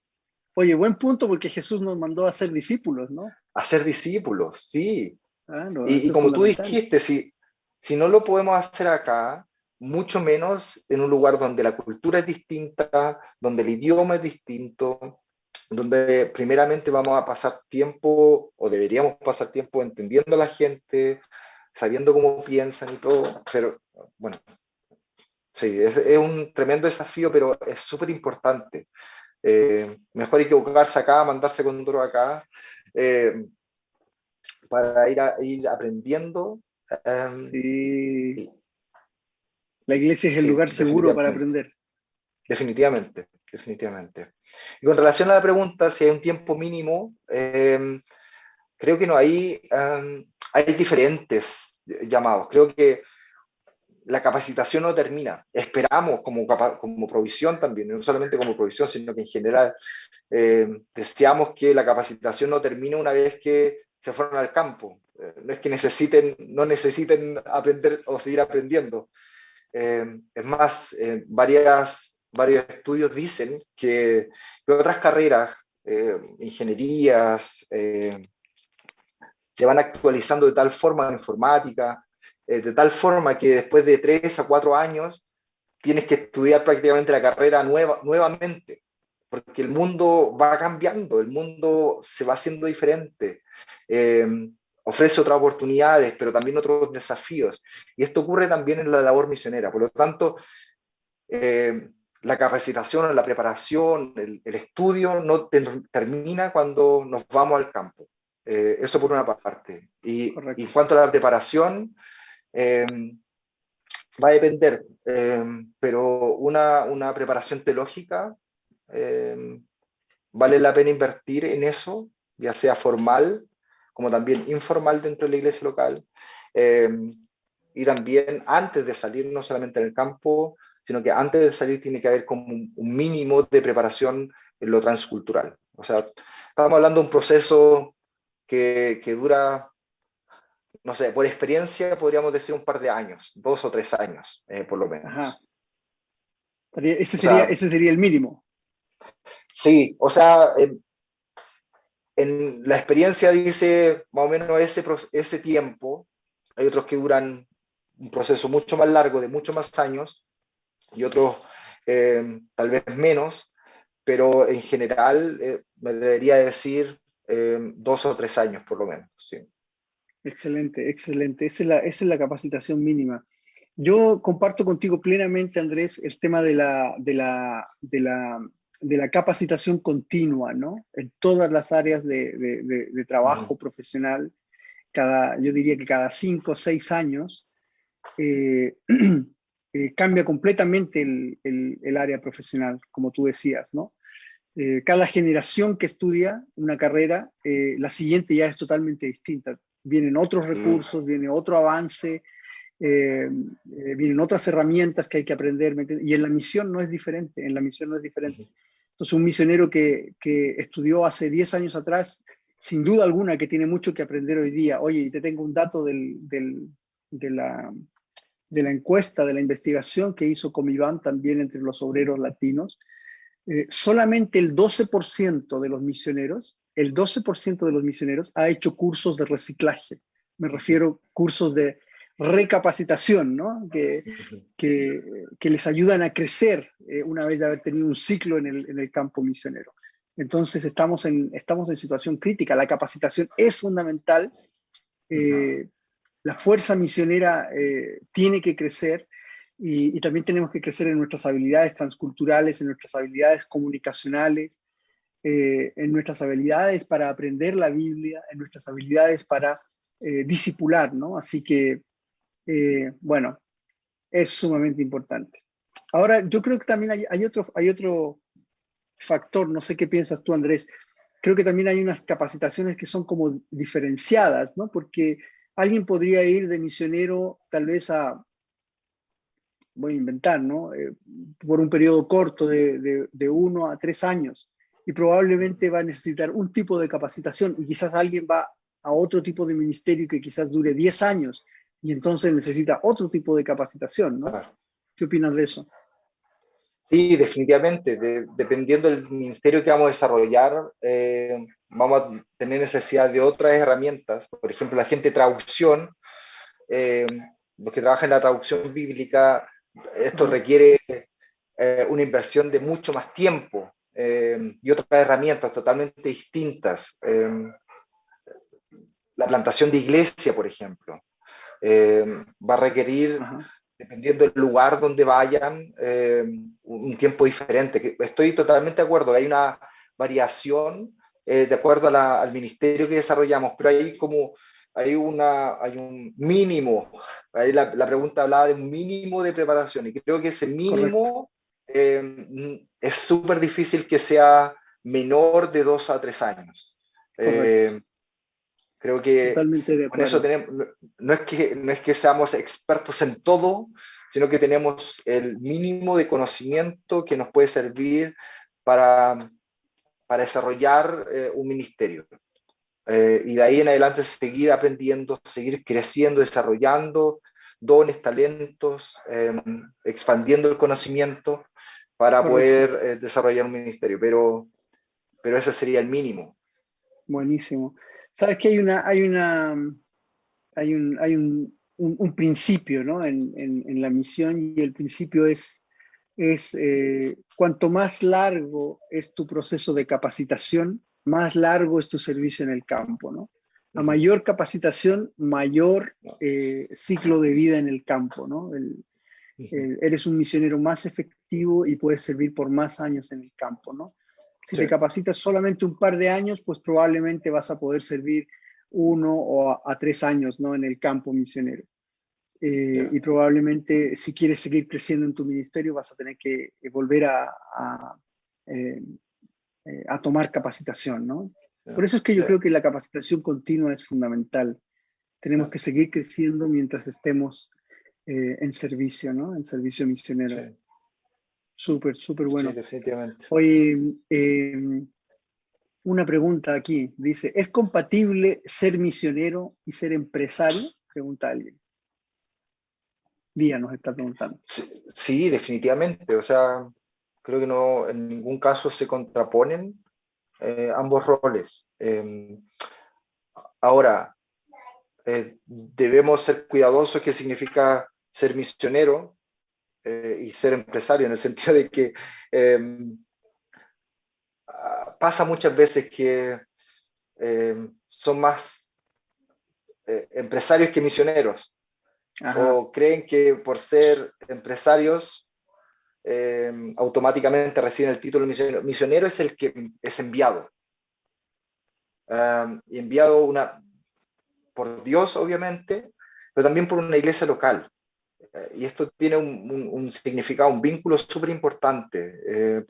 oye, buen punto porque Jesús nos mandó a ser discípulos, ¿no? hacer discípulos, sí. Claro, Y eso es como tú fundamental. dijiste, si no lo podemos hacer acá, mucho menos en un lugar donde la cultura es distinta, donde el idioma es distinto, donde primeramente vamos a pasar tiempo, o deberíamos pasar tiempo entendiendo a la gente, sabiendo cómo piensan y todo, pero bueno, sí, es un tremendo desafío, pero es súper importante. Mejor equivocarse acá, mandarse con duro acá, eh, para ir aprendiendo. Sí, Y, la iglesia es el sí, lugar seguro para definitivamente, aprender. definitivamente, definitivamente. Y con relación a la pregunta si hay un tiempo mínimo, creo que no hay, hay diferentes llamados. Creo que la capacitación no termina. Esperamos como provisión también, no solamente como provisión, sino que en general deseamos que la capacitación no termine una vez que se fueron al campo. No es que no necesiten aprender o seguir aprendiendo. Es más, varios estudios dicen que otras carreras, ingenierías, se van actualizando de tal forma, informática, de tal forma que después de 3 a 4 años tienes que estudiar prácticamente la carrera nuevamente, porque el mundo va cambiando, el mundo se va haciendo diferente, eh, ofrece otras oportunidades, pero también otros desafíos. Y esto ocurre también en la labor misionera. Por lo tanto, la capacitación, la preparación, el estudio no termina cuando nos vamos al campo. Eso por una parte. Y en Correcto. cuanto a la preparación, eh, va a depender, pero una preparación teológica, eh, vale la pena invertir en eso, ya sea formal como también informal dentro de la iglesia local. eh, y también antes de salir, no solamente en el campo, sino que antes de salir tiene que haber como un mínimo de preparación en lo transcultural. O sea, estamos hablando de un proceso que dura, no sé, por experiencia podríamos decir un par de años, 2 o 3 años, por lo Ajá. menos. Ese O sería, sea, ese sería el mínimo. sí, o sea, en la experiencia dice más o menos ese tiempo. Hay otros que duran un proceso mucho más largo, de muchos más años, y otros tal vez menos, pero en general me debería decir 2 o 3 años por lo menos. Sí. Excelente, excelente. Esa es la capacitación mínima. Yo comparto contigo plenamente, Andrés, el tema de la capacitación continua, ¿no? En todas las áreas de Ujú. trabajo profesional, yo diría que cada 5 o 6 años eh, cambia completamente el área profesional, como tú decías, ¿no? Cada generación que estudia una carrera, la siguiente ya es totalmente distinta. Vienen otros Sí. recursos, viene otro avance, vienen otras herramientas que hay que aprender, ¿me entiendes? Y en la misión no es diferente, en la misión no es diferente. Ujú. Entonces, un misionero que estudió hace 10 años atrás, sin duda alguna que tiene mucho que aprender hoy día. Oye, y te tengo un dato de la encuesta, de la investigación que hizo Comiván también entre los obreros latinos. Solamente el 12% de los misioneros ha hecho cursos de reciclaje. Me Ujú. refiero a cursos de recapacitación, ¿no? Ujú. Que les ayudan a crecer una vez de haber tenido un ciclo en el campo misionero. Entonces estamos en situación crítica. La capacitación es fundamental. Ujú. eh, la fuerza misionera tiene que crecer y también tenemos que crecer en nuestras habilidades transculturales, en nuestras habilidades comunicacionales, en nuestras habilidades para aprender la Biblia, en nuestras habilidades para discipular, ¿no? Así que, bueno, es sumamente importante. Ahora, yo creo que también hay otro factor, no sé qué piensas tú, Andrés. Creo que también hay unas capacitaciones que son como diferenciadas, ¿no? Porque alguien podría ir de misionero tal vez voy a inventar, ¿no? Por un periodo corto de 1 a 3 años y probablemente va a necesitar un tipo de capacitación y quizás alguien va a otro tipo de ministerio que quizás dure 10 años y entonces necesita otro tipo de capacitación, ¿no? Claro. ¿Qué opinas de eso? Sí, definitivamente. Dependiendo del ministerio que vamos a desarrollar, vamos a tener necesidad de otras herramientas. Por ejemplo, la gente de traducción, eh, los que trabajan en la traducción bíblica, esto Ajá, requiere una inversión de mucho más tiempo y otras herramientas totalmente distintas. La plantación de iglesia, por ejemplo, va a requerir, ajá, dependiendo del lugar donde vayan, un tiempo diferente. Estoy totalmente de acuerdo que hay una variación de acuerdo al ministerio que desarrollamos, pero hay un mínimo. Ahí la pregunta hablaba de un mínimo de preparación y creo que ese correcto, mínimo es súper difícil que sea menor de 2 a 3 años. correcto. Eh, Creo que Totalmente de con eso acuerdo. tenemos, no es que seamos expertos en todo, sino que tenemos el mínimo de conocimiento que nos puede servir para, para desarrollar un ministerio. Y de ahí en adelante seguir aprendiendo, seguir creciendo, desarrollando dones, talentos, expandiendo el conocimiento para Correcto. poder desarrollar un ministerio. Pero ese sería el mínimo. Buenísimo. Sabes que hay un un principio, ¿no? En la misión, y el principio es cuanto más largo es tu proceso de capacitación, más largo es tu servicio en el campo, ¿no? A Ujú. mayor capacitación, mayor No. ciclo de vida en el campo, ¿no? Ujú. Eres un misionero más efectivo y puedes servir por más años en el campo, ¿no? Si Sí, te capacitas solamente un par de años, pues probablemente vas a poder servir 1 o 3 años, ¿no? En el campo misionero. ya, Y probablemente si quieres seguir creciendo en tu ministerio vas a tener que volver eh, a tomar capacitación, ¿no? Por ya, eso es que yo ya, creo que la capacitación continua es fundamental. Tenemos ya, que seguir creciendo mientras estemos en servicio, ¿no? En servicio misionero. sí, Súper, súper sí, bueno. definitivamente. Oye, una pregunta aquí. Dice, ¿es compatible ser misionero y ser empresario? Pregunta alguien. Vía nos está preguntando. Sí, sí, definitivamente. O sea, creo que no, en ningún caso se contraponen ambos roles. Ahora, debemos ser cuidadosos qué significa ser misionero y ser empresario, en el sentido de que eh, pasa muchas veces que son más empresarios que misioneros, Ajá, o creen que por ser empresarios automáticamente reciben el título de misionero. Misionero es el que es enviado, y enviado por Dios, obviamente, pero también por una iglesia local. Y esto tiene un significado, un vínculo súper importante.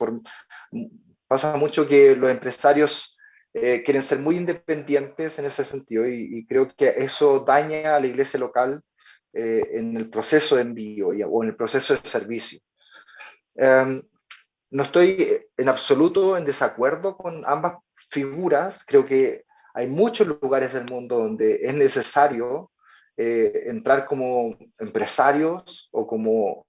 Pasa mucho que los empresarios quieren ser muy independientes en ese sentido, y creo que eso daña a la iglesia local en el proceso de envío o en el proceso de servicio. Um, no estoy en absoluto en desacuerdo con ambas figuras. Creo que hay muchos lugares del mundo donde es necesario entrar como empresarios o como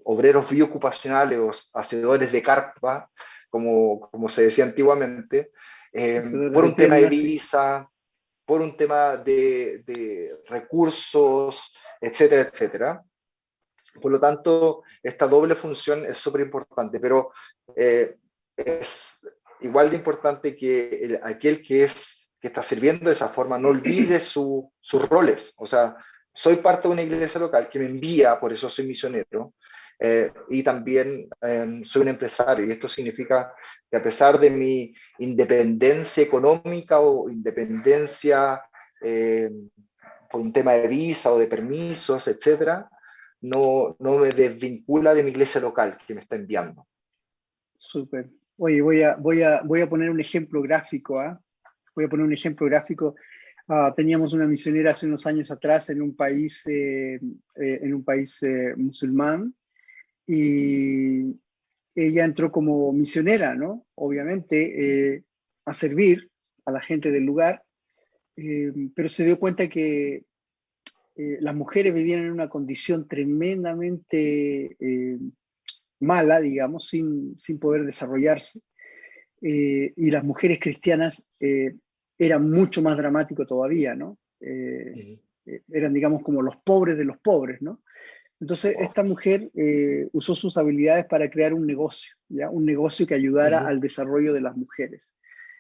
obreros biocupacionales o hacedores de carpa, como se decía antiguamente, hacedores por de un tema de tiendas, sí. visa, por un tema de recursos, etcétera, etcétera. Por lo tanto, esta doble función es súper importante, pero es igual de importante que aquel que está sirviendo de esa forma no olvide sus roles. O sea, soy parte de una iglesia local que me envía, por eso soy misionero, y también soy un empresario, y esto significa que a pesar de mi independencia económica o independencia eh, por un tema de visa o de permisos, etcétera, no me desvincula de mi iglesia local que me está enviando. Súper. Oye, voy a poner un ejemplo gráfico, ¿ah? Voy a poner un ejemplo gráfico. Teníamos una misionera hace unos años atrás en un país musulmán, y ella entró como misionera, ¿no? Obviamente, a servir a la gente del lugar, pero se dio cuenta que las mujeres vivían en una condición tremendamente mala, digamos, sin poder desarrollarse. Y las mujeres cristianas eran mucho más dramático todavía, ¿no? Mm. Eran, digamos, como los pobres de los pobres, ¿no? Entonces, Wow. esta mujer usó sus habilidades para crear un negocio, ¿ya? Un negocio que ayudara Ujú. al desarrollo de las mujeres.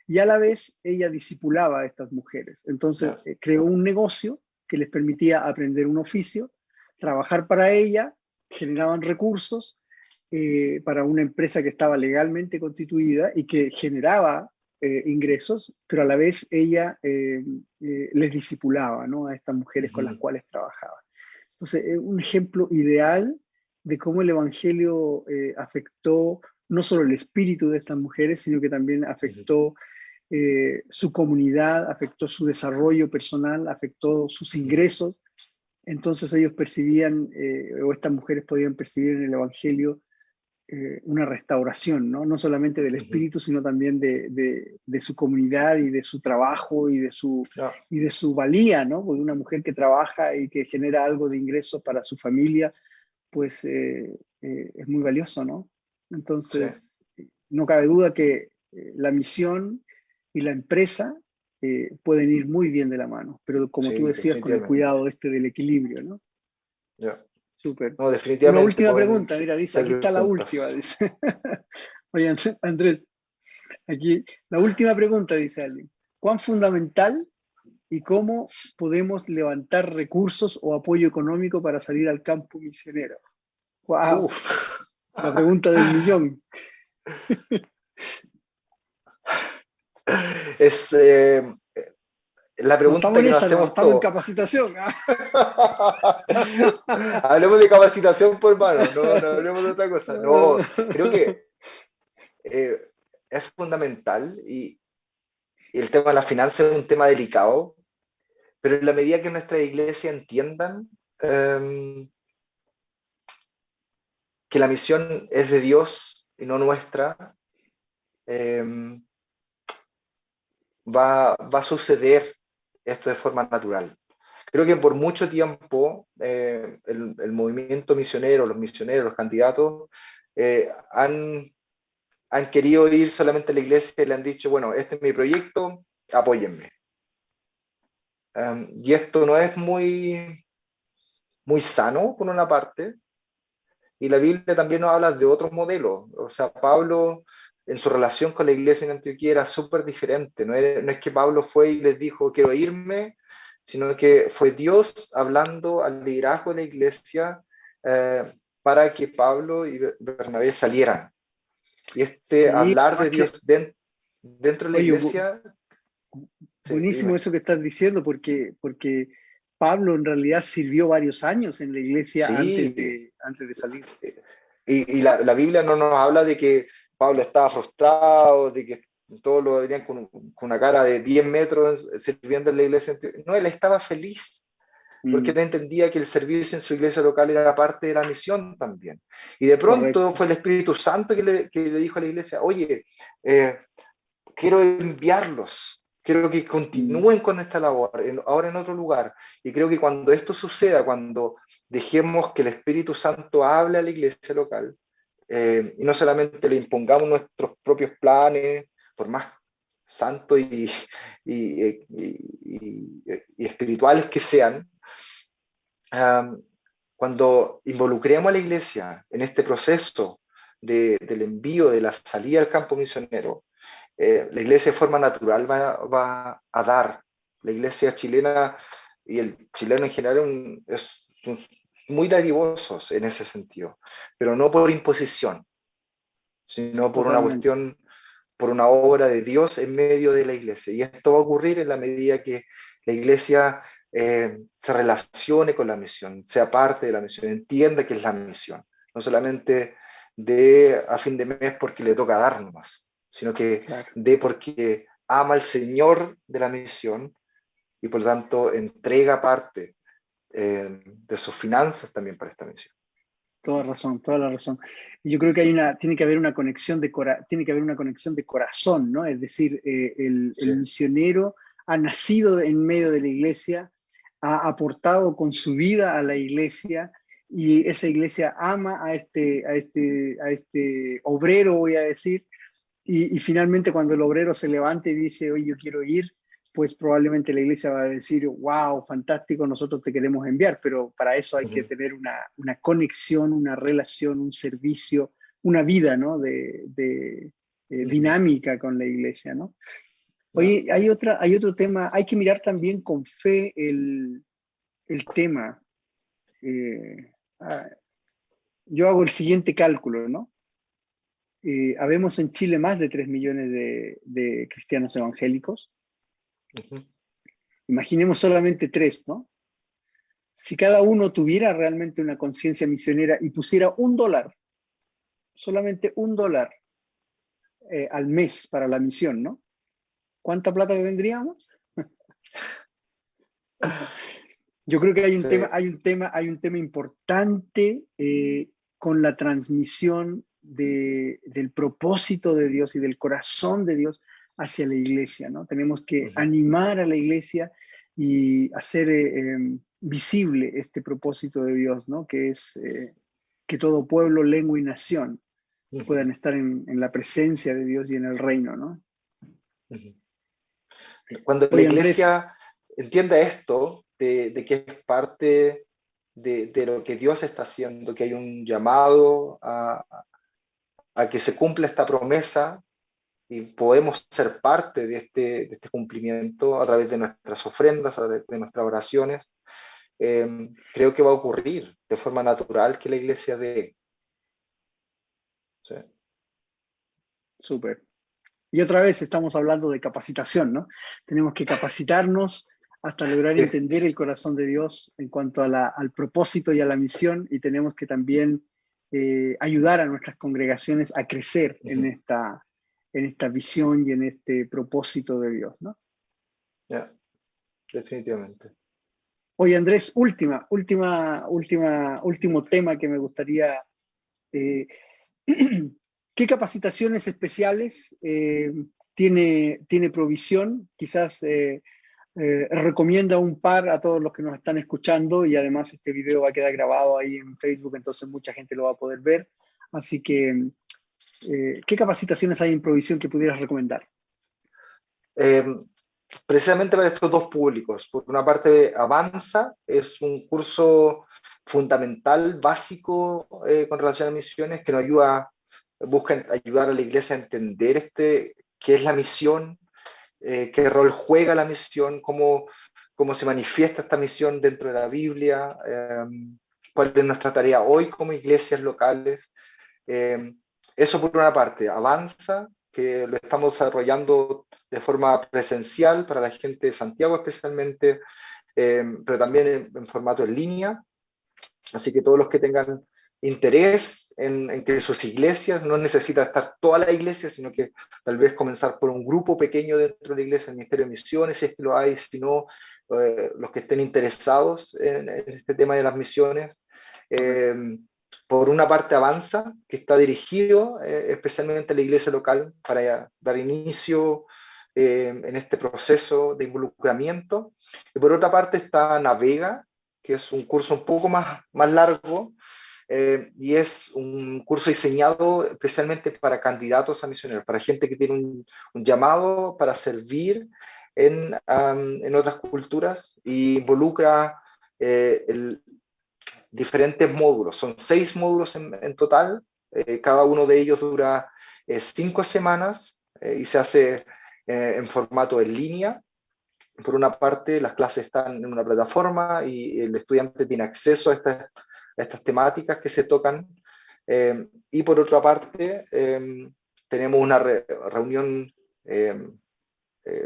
Y a la vez, ella discipulaba a estas mujeres. Entonces, Ya. creó un negocio que les permitía aprender un oficio, trabajar para ella, generaban recursos para una empresa que estaba legalmente constituida y que generaba ingresos, pero a la vez ella les discipulaba, ¿no? A estas mujeres con las Ujú. cuales trabajaba. Entonces, es un ejemplo ideal de cómo el Evangelio afectó no solo el espíritu de estas mujeres, sino que también Ujú. afectó su comunidad, afectó su desarrollo personal, afectó sus Ujú. ingresos. Entonces ellos percibían, o estas mujeres podían percibir en el Evangelio una restauración, ¿no? No solamente del Ujú. espíritu, sino también de su comunidad y de su trabajo Ya. y de su valía, ¿no? Porque una mujer que trabaja y que genera algo de ingreso para su familia, pues es muy valioso, ¿no? Sí. Entonces, no cabe duda que la misión y la empresa pueden ir muy bien de la mano, pero como tú Sí, decías, con el definitivamente. cuidado del equilibrio, ¿no? Ya. Súper. No, Una definitivamente última pueden pregunta, mira, dice, aquí servir está la juntas. última, dice. Oye, Andrés, aquí, la última pregunta, dice alguien. ¿Cuán fundamental y cómo podemos levantar recursos o apoyo económico para salir al campo misionero? ¡Wow! Uf. La pregunta del millón. Es la No pregunta estamos en que nos esa, no, hacemos estamos en todos. capacitación. Hablemos de capacitación, por mano, no, no hablemos de otra cosa. No, creo que eh, es fundamental y el tema de las finanzas es un tema delicado, pero en la medida que nuestra iglesia entiendan que la misión es de Dios y no nuestra, eh, va a suceder esto de forma natural. Creo que por mucho tiempo el movimiento misionero, los misioneros, los candidatos, han querido ir solamente a la iglesia y le han dicho, bueno, este es mi proyecto, apóyenme. Y esto no es muy sano, por una parte, y la Biblia también nos habla de otros modelos. O sea, Pablo, en su relación con la iglesia en Antioquía, era súper diferente. No es que Pablo fue y les dijo, quiero irme, sino que fue Dios hablando al liderazgo de la iglesia para que Pablo y Bernabé salieran. Y este Sí, hablar de además que, Dios dentro de la oye, iglesia, sí, buenísimo dime. eso que estás diciendo, porque Pablo en realidad sirvió varios años en la iglesia Sí, antes de salir. y la Biblia no nos habla de que Pablo estaba frustrado, de que todos lo verían con una cara de 10 metros sirviendo en la iglesia. No, él estaba feliz porque Mm, él entendía que el servicio en su iglesia local era parte de la misión también. Y de pronto correcto. fue el Espíritu Santo que le dijo a la iglesia, oye, eh, quiero enviarlos, quiero que Mm, continúen con esta labor, ahora en otro lugar. Y creo que cuando esto suceda, cuando dejemos que el Espíritu Santo hable a la iglesia local, y no solamente le impongamos nuestros propios planes, por más santos y espirituales que sean, um, cuando involucremos a la iglesia en este proceso del envío, de la salida al campo misionero, la iglesia de forma natural va a dar. La iglesia chilena y el chileno en general son muy dadivosos en ese sentido, pero no por imposición, sino por una totalmente. cuestión, por una obra de Dios en medio de la iglesia. Y esto va a ocurrir en la medida que la iglesia se relacione con la misión, sea parte de la misión, entienda que es la misión, no solamente de a fin de mes porque le toca dar nomás, sino que Claro. de porque ama al Señor de la misión y por lo tanto entrega parte de sus finanzas también para esta misión. Toda razón, toda la razón. Y yo creo que tiene que haber una conexión tiene que haber una conexión de corazón, ¿no? Es decir, Sí. el misionero ha nacido en medio de la iglesia, ha aportado con su vida a la iglesia y esa iglesia ama a este obrero, voy a decir, y finalmente cuando el obrero se levanta y dice, oye, yo quiero ir, pues probablemente la iglesia va a decir, wow, fantástico, nosotros te queremos enviar, pero para eso hay que Ujú, tener una conexión, una relación, un servicio, una vida, ¿no? ujú. Dinámica con la iglesia, ¿no? Ya. Oye, hay otro tema, hay que mirar también con fe el tema. Eh, ah, yo hago el siguiente cálculo, ¿no? Habemos en Chile más de 3 millones de cristianos evangélicos. Ujú, Imaginemos solamente tres, ¿no? Si cada uno tuviera realmente una conciencia misionera y pusiera $1, solamente $1 al mes para la misión, ¿no? ¿Cuánta plata tendríamos? Yo creo que sí, hay un tema importante con la transmisión del propósito de Dios y del corazón de Dios hacia la iglesia, ¿no? Tenemos que ujú, animar a la iglesia y hacer visible este propósito de Dios, ¿no? Que es que todo pueblo, lengua y nación ujú, puedan estar en la presencia de Dios y en el reino, ¿no? ujú. Cuando la Oye, Andrés, iglesia entienda esto, de que es parte de lo que Dios está haciendo, que hay un llamado a que se cumpla esta promesa y podemos ser parte de este cumplimiento a través de nuestras ofrendas, a través de nuestras oraciones, creo que va a ocurrir de forma natural que la iglesia dé. ¿Sí? súper. Y otra vez estamos hablando de capacitación, ¿no? Tenemos que capacitarnos hasta lograr entender el corazón de Dios en cuanto a al propósito y a la misión, y tenemos que también ayudar a nuestras congregaciones a crecer en esta visión y en este propósito de Dios, ¿no? Yeah, definitivamente. Oye, Andrés, último tema que me gustaría. eh, ¿Qué capacitaciones especiales tiene Provisión? Quizás recomienda un par a todos los que nos están escuchando, y además este video va a quedar grabado ahí en Facebook, entonces mucha gente lo va a poder ver. Así que, ¿qué capacitaciones hay en Provisión que pudieras recomendar? Eh, Precisamente para estos dos públicos. Por una parte, Avanza es un curso fundamental, básico, con relación a misiones, que nos ayuda, busca ayudar a la iglesia a entender qué es la misión, qué rol juega la misión, cómo se manifiesta esta misión dentro de la Biblia, cuál es nuestra tarea hoy como iglesias locales. Eh, Eso por una parte, Avanza, que lo estamos desarrollando de forma presencial para la gente de Santiago especialmente, pero también en formato en línea. Así que todos los que tengan interés en que sus iglesias, no necesita estar toda la iglesia, sino que tal vez comenzar por un grupo pequeño dentro de la iglesia, el Ministerio de Misiones, si es que lo hay, si no, los que estén interesados en este tema de las misiones. Correcto. Por una parte Avanza, que está dirigido especialmente a la iglesia local para dar inicio en este proceso de involucramiento. Y por otra parte está Navega, que es un curso un poco más largo, y es un curso diseñado especialmente para candidatos a misioneros, para gente que tiene un llamado para servir en otras culturas, y involucra diferentes módulos. Son 6 módulos en total, cada uno de ellos dura 5 semanas, y se hace en formato en línea. Por una parte, las clases están en una plataforma y el estudiante tiene acceso a estas temáticas que se tocan. Y por otra parte, tenemos una reunión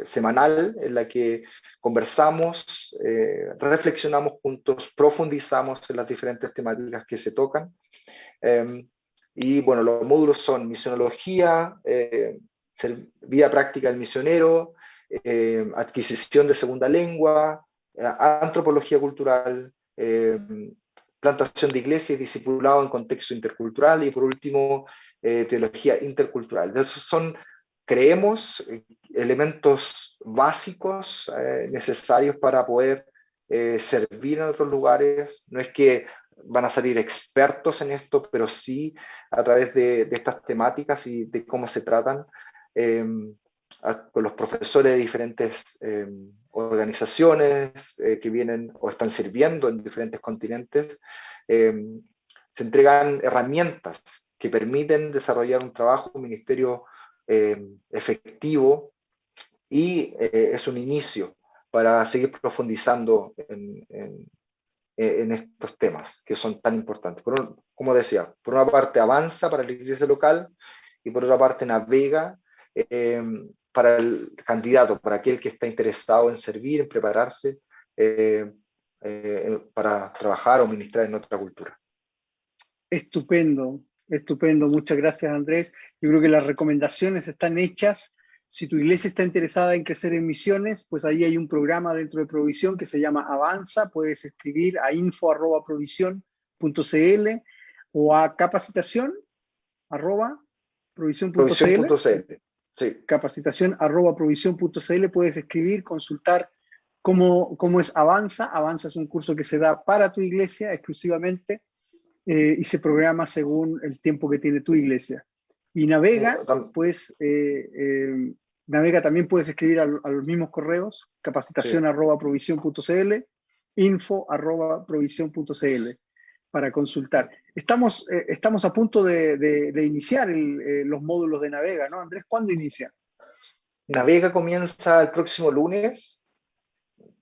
semanal en la que conversamos, reflexionamos juntos, profundizamos en las diferentes temáticas que se tocan. Y bueno, los módulos son misionología, vida práctica del misionero, adquisición de segunda lengua, antropología cultural, plantación de iglesia y discipulado en contexto intercultural, y por último, teología intercultural. Esos son, creemos, elementos básicos necesarios para poder servir en otros lugares. No es que van a salir expertos en esto, pero sí a través de estas temáticas y de cómo se tratan, eh, con los profesores de diferentes organizaciones que vienen o están sirviendo en diferentes continentes. eh, Se entregan herramientas que permiten desarrollar un trabajo, un ministerio efectivo, y es un inicio para seguir profundizando en estos temas que son tan importantes. Como decía, por una parte Avanza para la iglesia local, y por otra parte Navega eh, para el candidato, para aquel que está interesado en servir, en prepararse para trabajar o ministrar en otra cultura. Estupendo, estupendo. Muchas gracias, Andrés. Yo creo que las recomendaciones están hechas. Si tu iglesia está interesada en crecer en misiones, pues ahí hay un programa dentro de Provisión que se llama Avanza. Puedes escribir a info@provisión.cl o a capacitación@provisión.cl. Provisión.cl. Sí. Capacitación@provisión.cl. Puedes escribir, consultar cómo es Avanza. Avanza es un curso que se da para tu iglesia exclusivamente. Y se programa según el tiempo que tiene tu iglesia. Y Navega, pues Navega también puedes escribir a los mismos correos, capacitación@provisión.cl, info@provisión.cl para consultar. Estamos a punto de iniciar los módulos de Navega, ¿no, Andrés? ¿Cuándo inicia? Navega comienza el próximo lunes,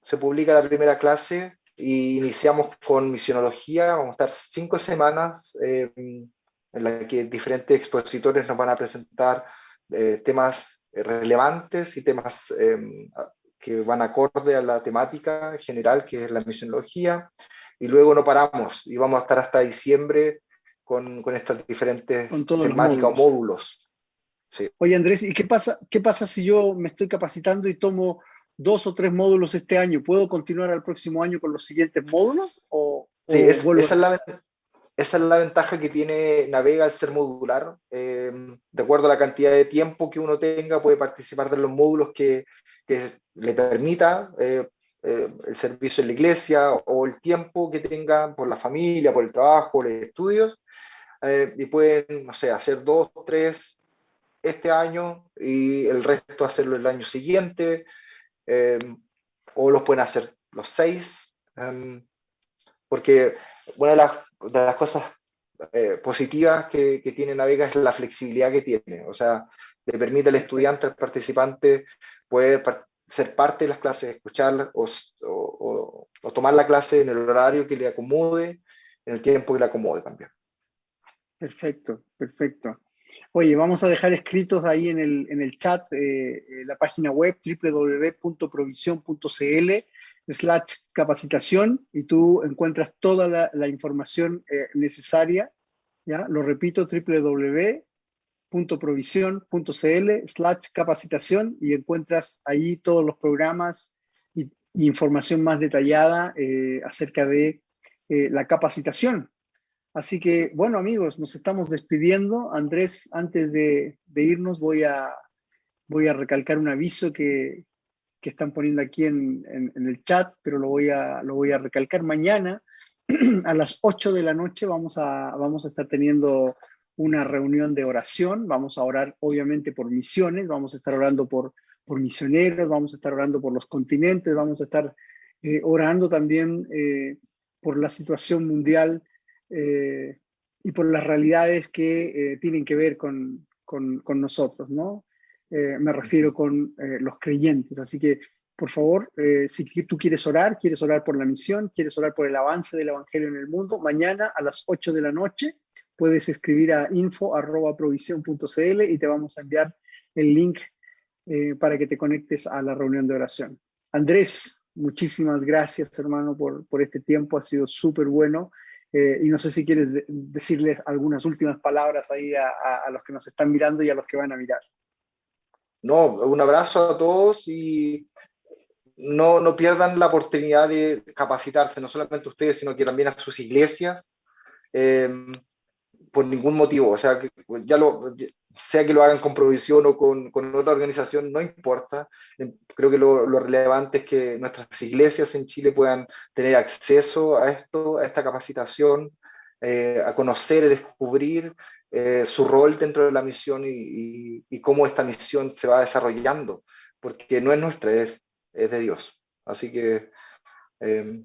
se publica la primera clase y iniciamos con misionología. Vamos a estar 5 semanas en las que diferentes expositores nos van a presentar temas relevantes y temas que van acorde a la temática general, que es la misionología, y luego no paramos y vamos a estar hasta diciembre con estas diferentes Con todos los temáticas o módulos. módulos. Sí. Oye, Andrés, ¿y qué pasa si yo me estoy capacitando y tomo 2 o 3 módulos este año? ¿Puedo continuar al próximo año con los siguientes módulos Sí, o vuelvo a revisar? esa es la ventaja que tiene Navega al ser modular. De acuerdo a la cantidad de tiempo que uno tenga, puede participar de los módulos que le permita el servicio en la iglesia o el tiempo que tenga por la familia, por el trabajo, los estudios. Y pueden, no sé, hacer 2, 3 este año y el resto hacerlo el año siguiente, eh, o los pueden hacer los 6. Porque una de las cosas positivas que tiene Navega es la flexibilidad que tiene. O sea, le permite al estudiante, al participante, poder ser parte de las clases, escucharlas o tomar la clase en el horario que le acomode, en el tiempo que le acomode también. Perfecto, perfecto. Oye, vamos a dejar escritos ahí en el chat la página web www.provisión.cl/capacitación y tú encuentras toda la información necesaria. ¿Ya? Lo repito, www.provisión.cl/capacitación y encuentras ahí todos los programas y información más detallada acerca de la capacitación. Así que, bueno, amigos, nos estamos despidiendo. Andrés, antes de irnos, voy a recalcar un aviso que están poniendo aquí en el chat, pero lo voy a recalcar. Mañana a las 8 de la noche vamos a estar teniendo una reunión de oración. Vamos a orar, obviamente, por misiones. Vamos a estar orando por misioneros, vamos a estar orando por los continentes, vamos a estar orando también por la situación mundial y por las realidades que tienen que ver con nosotros, ¿no? Me refiero con los creyentes. Así que, por favor, si tú quieres orar por la misión, quieres orar por el avance del Evangelio en el mundo, mañana a las 8 de la noche puedes escribir a info@provisión.cl y te vamos a enviar el link para que te conectes a la reunión de oración. Andrés, muchísimas gracias, hermano, por este tiempo. Ha sido súper bueno. Y no sé si quieres decirles algunas últimas palabras ahí a los que nos están mirando y a los que van a mirar. No, un abrazo a todos y no pierdan la oportunidad de capacitarse, no solamente ustedes, sino que también a sus iglesias, eh, por ningún motivo. O sea, que sea que lo hagan con Provisión o con otra organización, no importa. Creo que lo relevante es que nuestras iglesias en Chile puedan tener acceso a esto, a esta capacitación, a conocer y descubrir su rol dentro de la misión y cómo esta misión se va desarrollando, porque no es nuestra, es de Dios. Así que eh,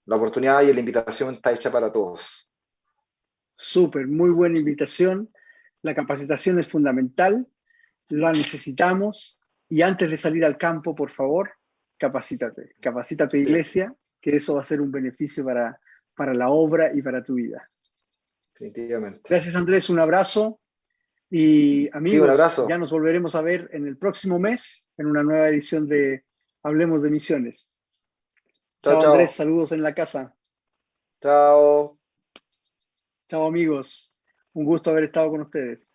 la oportunidad y la invitación está hecha para todos. Súper, muy buena invitación. La capacitación es fundamental, la necesitamos y antes de salir al campo, por favor, capacítate. Capacita a tu Sí, iglesia, que eso va a ser un beneficio para la obra y para tu vida. definitivamente. Gracias, Andrés. Un abrazo. Y Sí, un amigos, ya abrazo. nos volveremos a ver en el próximo mes en una nueva edición de Hablemos de Misiones. Chao, Chao, Andrés. chao. Saludos en la casa. Chao. Chao, amigos. Un gusto haber estado con ustedes.